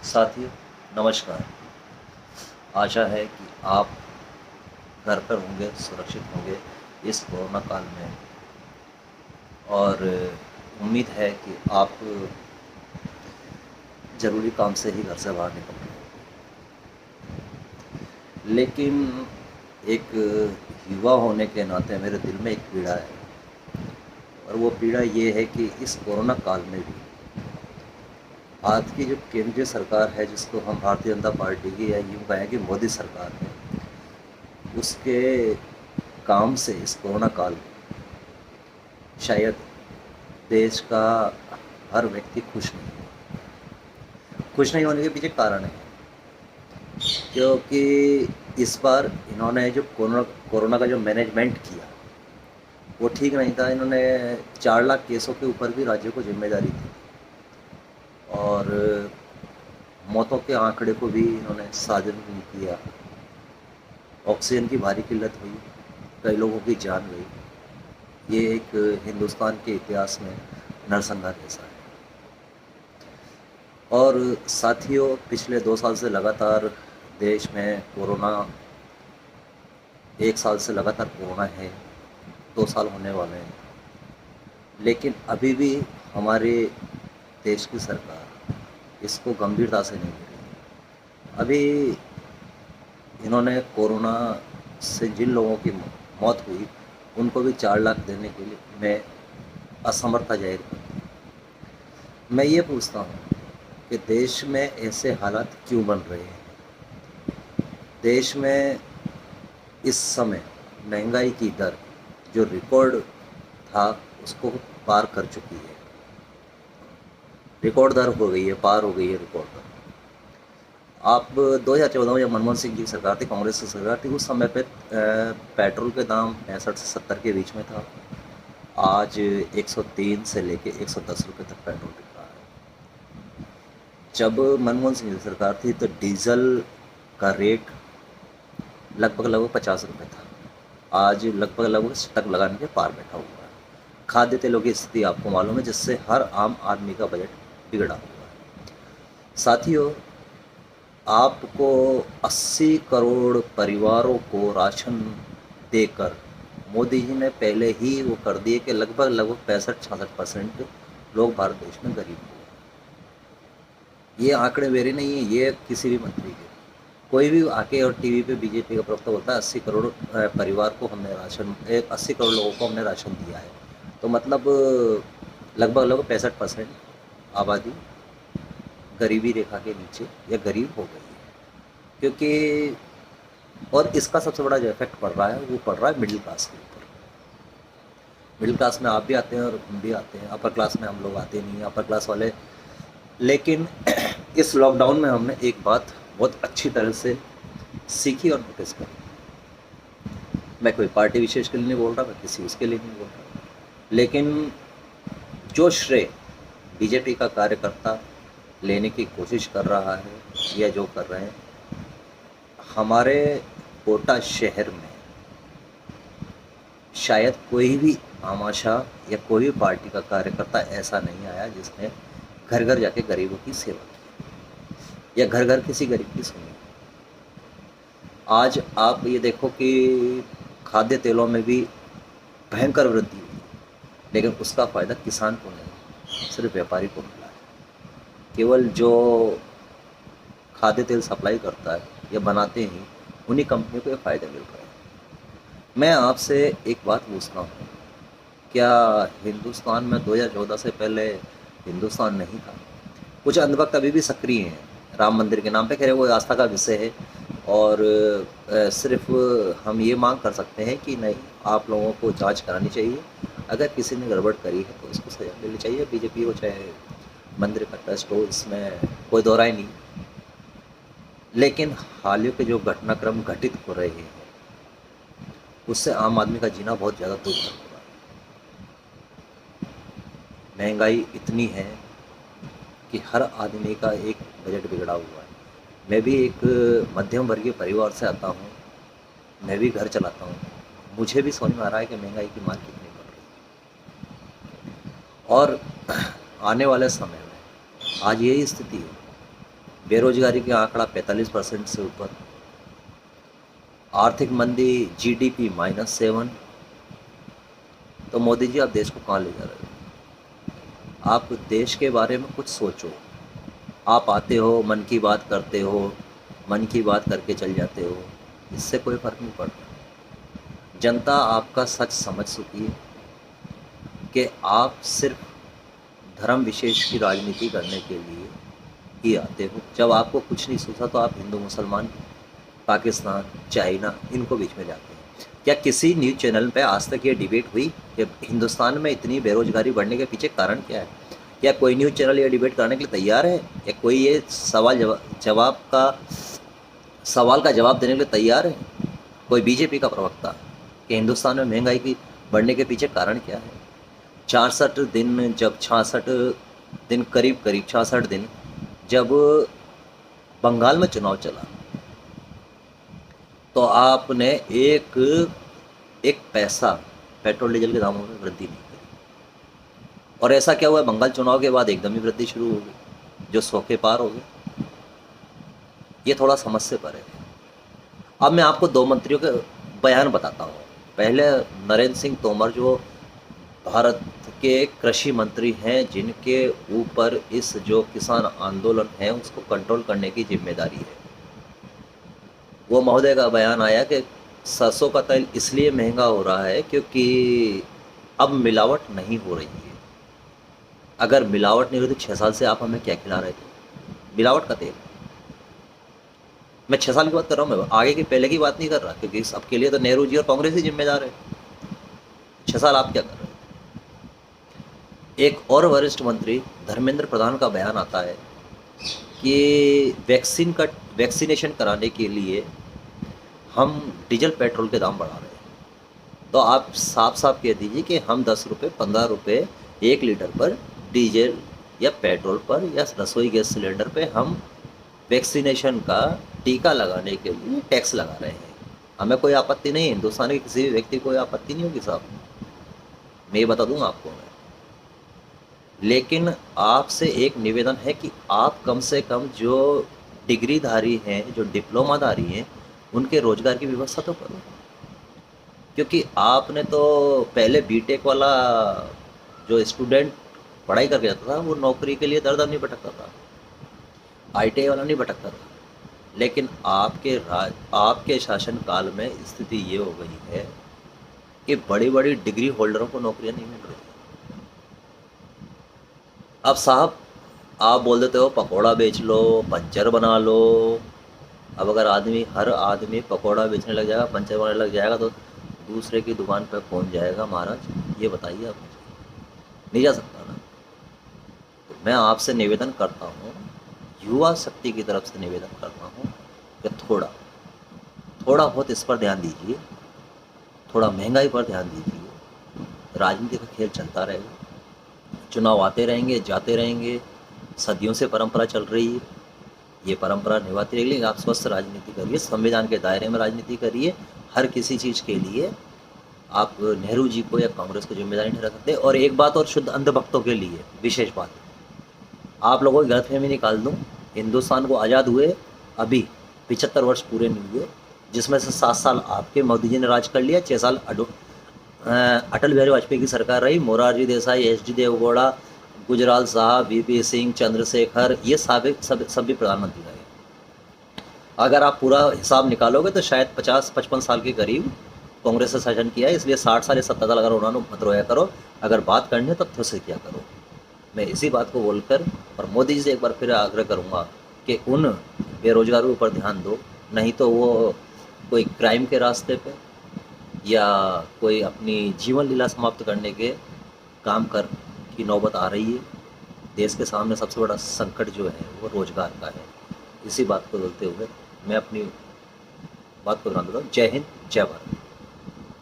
साथियों, नमस्कार। आशा है कि आप घर पर होंगे, सुरक्षित होंगे इस कोरोना काल में। और उम्मीद है कि आप ज़रूरी काम से ही घर से बाहर निकल रहे हैं। लेकिन एक युवा होने के नाते मेरे दिल में एक पीड़ा है, और वो पीड़ा ये है कि इस कोरोना काल में भी आज की जो केंद्रीय सरकार है, जिसको हम भारतीय जनता पार्टी की या यूँ कहें कि मोदी सरकार है, उसके काम से इस कोरोना काल में शायद देश का हर व्यक्ति खुश नहीं है। खुश नहीं होने के पीछे कारण है, क्योंकि इस बार इन्होंने जो कोरोना का जो मैनेजमेंट किया वो ठीक नहीं था। इन्होंने 4 लाख केसों के ऊपर भी राज्यों को जिम्मेदारी दी, और मौतों के आंकड़े को भी इन्होंने साझा नहीं किया। ऑक्सीजन की भारी किल्लत हुई, कई लोगों की जान गई। ये एक हिंदुस्तान के इतिहास में नरसंहार जैसा है। और साथियों, पिछले 2 साल से लगातार देश में कोरोना, 1 साल से लगातार कोरोना है, 2 साल होने वाले हैं, लेकिन अभी भी हमारे देश की सरकार इसको गंभीरता से नहीं ले रही। अभी इन्होंने कोरोना से जिन लोगों की मौत हुई उनको भी 4 लाख देने के लिए मैं असमर्थता जाहिर कर दी। मैं ये पूछता हूँ कि देश में ऐसे हालात क्यों बन रहे हैं। देश में इस समय महंगाई की दर जो रिकॉर्ड था उसको पार कर चुकी है। रिकॉर्ड दर हो गई है, पार हो गई है रिकॉर्ड दर। आप 2014 में जब मनमोहन सिंह की सरकार थी, कांग्रेस की सरकार थी, उस समय पे पेट्रोल के दाम 65 से 70 के बीच में था। आज 103 से लेके 110 रुपये तक पेट्रोल बिक रहा है। जब मनमोहन सिंह की सरकार थी तो डीजल का रेट लगभग 50 रुपये था। आज लगभग स्टक लगाने के पार बैठा हुआ है। खाद्य तेलों की स्थिति आपको मालूम है, जिससे हर आम आदमी का बजट बिगड़ा हुआ है। साथियों, आपको 80 करोड़ परिवारों को राशन देकर मोदी जी ने पहले ही वो कर दिए कि लगभग 65-66% लोग भारत देश में गरीब हुए। ये आंकड़े मेरे नहीं है, ये किसी भी मंत्री के। कोई भी आके और टीवी पे बीजेपी का प्रवक्ता बोलता है 80 करोड़ परिवार को हमने राशन, 80 करोड़ लोगों को हमने राशन दिया है, तो मतलब लगभग 65% आबादी गरीबी रेखा के नीचे या गरीब हो गई है। क्योंकि और इसका सबसे बड़ा जो इफेक्ट पड़ रहा है वो पड़ रहा है मिडिल क्लास के ऊपर। मिडिल क्लास में आप भी आते हैं और हम भी आते हैं, अपर क्लास में हम लोग आते नहीं हैं, अपर क्लास वाले। लेकिन इस लॉकडाउन में हमने एक बात बहुत अच्छी तरह से सीखी और नोटिस करी। मैं कोई पार्टी विशेष के लिए नहीं बोल रहा, मैं किसी उसके लिए नहीं बोल रहा, लेकिन जो श्रेय बीजेपी का कार्यकर्ता लेने की कोशिश कर रहा है या जो कर रहे हैं, हमारे कोटा शहर में शायद कोई भी आमाशा या कोई भी पार्टी का कार्यकर्ता ऐसा नहीं आया जिसने घर घर जाके गरीबों की सेवा की या घर घर किसी गरीब की सुनी। आज आप ये देखो कि खाद्य तेलों में भी भयंकर वृद्धि हुई, लेकिन उसका फ़ायदा किसान को नहीं, सिर्फ व्यापारी को मिला है। केवल जो खाद्य तेल सप्लाई करता है या बनाते हैं, उन्हीं कंपनियों को ये फ़ायदे मिल रहे हैं। मैं आपसे एक बात पूछता हूँ, क्या हिंदुस्तान में 2014 से पहले हिंदुस्तान नहीं था? कुछ अंधभक्त अभी भी सक्रिय हैं राम मंदिर के नाम पे। खैर, वो आस्था का विषय है, और सिर्फ हम ये मांग कर सकते हैं कि नहीं, आप लोगों को जांच करानी चाहिए। अगर किसी ने गड़बड़ करी है तो उसको सजा मिलनी चाहिए, बीजेपी हो चाहे मंदिर का ट्रस्ट हो, इसमें कोई दोहराई नहीं। लेकिन हाल के जो घटनाक्रम घटित हो रहे हैं उससे आम आदमी का जीना बहुत ज़्यादा दुर्भर हो रहा है। महंगाई इतनी है कि हर आदमी का एक बजट बिगड़ा हुआ है। मैं भी एक मध्यम वर्गीय परिवार से आता हूँ, मैं भी घर चलाता हूँ, मुझे भी समझ में आ रहा है कि महंगाई की मार कितनी बढ़ रही है। और आने वाले समय में आज यही स्थिति है बेरोजगारी का आंकड़ा 45% से ऊपर, आर्थिक मंदी, जीडीपी -7। तो मोदी जी आप देश को कहाँ ले जा रहे हो? आप देश के बारे में कुछ सोचो। आप आते हो, मन की बात करते हो, मन की बात करके चल जाते हो, इससे कोई फर्क नहीं पड़ता। जनता आपका सच समझ चुकी है कि आप सिर्फ धर्म विशेष की राजनीति करने के लिए ही आते हो। जब आपको कुछ नहीं सूझा तो आप हिंदू मुसलमान, पाकिस्तान, चाइना, इनको बीच में जाते हैं। क्या किसी न्यूज़ चैनल पे आज तक ये डिबेट हुई कि हिंदुस्तान में इतनी बेरोजगारी बढ़ने के पीछे कारण क्या है? क्या कोई न्यूज़ चैनल ये डिबेट करने के लिए तैयार है? या कोई ये सवाल का जवाब देने के लिए तैयार है? कोई बीजेपी का प्रवक्ता कि हिंदुस्तान में महंगाई की बढ़ने के पीछे कारण क्या है? 66 दिन, जब 66 दिन, करीब करीब 66 दिन जब बंगाल में चुनाव चला, तो आपने एक एक पैसा पेट्रोल डीजल के दामों में वृद्धि नहीं करी। और ऐसा क्या हुआ, बंगाल चुनाव के बाद एकदम ही वृद्धि शुरू हो गई, जो 100 के पार हो गए। ये थोड़ा समझ से परे है। अब मैं आपको दो मंत्रियों के बयान बताता हूँ। पहले नरेंद्र सिंह तोमर, जो भारत के कृषि मंत्री हैं, जिनके ऊपर इस जो किसान आंदोलन है उसको कंट्रोल करने की जिम्मेदारी है, वो महोदय का बयान आया कि सरसों का तेल इसलिए महंगा हो रहा है क्योंकि अब मिलावट नहीं हो रही है। अगर मिलावट नहीं हो रही तो 6 साल से आप हमें क्या खिला रहे थे? मिलावट का तेल। मैं 6 साल की बात कर रहा हूँ, मैं आगे की पहले की बात नहीं कर रहा, क्योंकि सबके लिए तो नेहरू जी और कांग्रेस ही जिम्मेदार है। 6 साल आप क्या कर रहे थे? एक और वरिष्ठ मंत्री धर्मेंद्र प्रधान का बयान आता है कि वैक्सीनेशन कराने के लिए हम डीजल पेट्रोल के दाम बढ़ा रहे हैं। तो आप साफ साफ कह दीजिए कि हम 10 रुपये, 15 रुपये 1 लीटर पर डीजल या पेट्रोल पर या रसोई गैस सिलेंडर पे हम वैक्सीनेशन का टीका लगाने के लिए टैक्स लगा रहे हैं। हमें कोई आपत्ति नहीं है, हिंदुस्तान के किसी भी व्यक्ति को कोई आपत्ति नहीं होगी साहब, मैं ये बता दूंगा आपको मैं। लेकिन आपसे एक निवेदन है कि आप कम से कम जो डिग्रीधारी हैं, जो डिप्लोमाधारी हैं, उनके रोजगार की व्यवस्था तो करो। क्योंकि आपने तो पहले बीटेक वाला जो स्टूडेंट पढ़ाई करके जाता था वो नौकरी के लिए दर दर नहीं भटकता था, आईटीआई वाला नहीं भटकता था। लेकिन आपके शासनकाल में स्थिति ये हो गई है कि बड़ी बड़ी डिग्री होल्डरों को नौकरियां नहीं मिल रही। अब साहब आप बोल देते हो पकौड़ा बेच लो, पंचर बना लो। अब अगर हर आदमी पकौड़ा बेचने लग जाएगा, पंचर बनाने लग जाएगा, तो दूसरे की दुकान पर कौन जाएगा महाराज? ये बताइए आप मुझे। नहीं जा सकता ना। तो मैं आपसे निवेदन करता हूँ, युवा शक्ति की तरफ से निवेदन करता हूँ कि थोड़ा बहुत इस पर ध्यान दीजिए, थोड़ा महंगाई पर ध्यान दीजिए। राजनीति का खेल चलता रहेगा, चुनाव आते रहेंगे, जाते रहेंगे, सदियों से परंपरा चल रही है, ये परंपरा निभाती रहेगी। आप स्वस्थ राजनीति करिए, संविधान के दायरे में राजनीति करिए। हर किसी चीज़ के लिए आप नेहरू जी को या कांग्रेस को जिम्मेदारी नहीं ठहरा सकते। और एक बात और, शुद्ध अंधभक्तों के लिए विशेष बात, आप लोगों की गलतफहमी निकाल दूँ, हिंदुस्तान को आज़ाद हुए अभी 75 वर्ष पूरे नहीं हुए, जिसमें से 7 साल आपके मोदी जी ने राज कर लिया, 6 साल अटल बिहारी वाजपेयी की सरकार रही, मोरारजी देसाई, एच डी देवगौड़ा, गुजराल साहब, वीपी सिंह, चंद्रशेखर, ये सभी प्रधानमंत्री रहे। अगर आप पूरा हिसाब निकालोगे तो शायद 50-55 साल के करीब कांग्रेस ने शासन किया है। इसलिए 60 साल या 70 साल अगर उन्होंने मत रोया करो, अगर बात करनी है तो तथ्यों से क्या करो। मैं इसी बात को बोलकर और मोदी जी से एक बार फिर आग्रह करूँगा कि उन बेरोजगारों पर ध्यान दो, नहीं तो वो कोई क्राइम के रास्ते पे या कोई अपनी जीवन लीला समाप्त करने के काम कर की नौबत आ रही है। देश के सामने सबसे बड़ा संकट जो है वो रोजगार का है। इसी बात को बोलते हुए मैं अपनी बात को विराम देता हूँ। जय हिंद, जय भारत।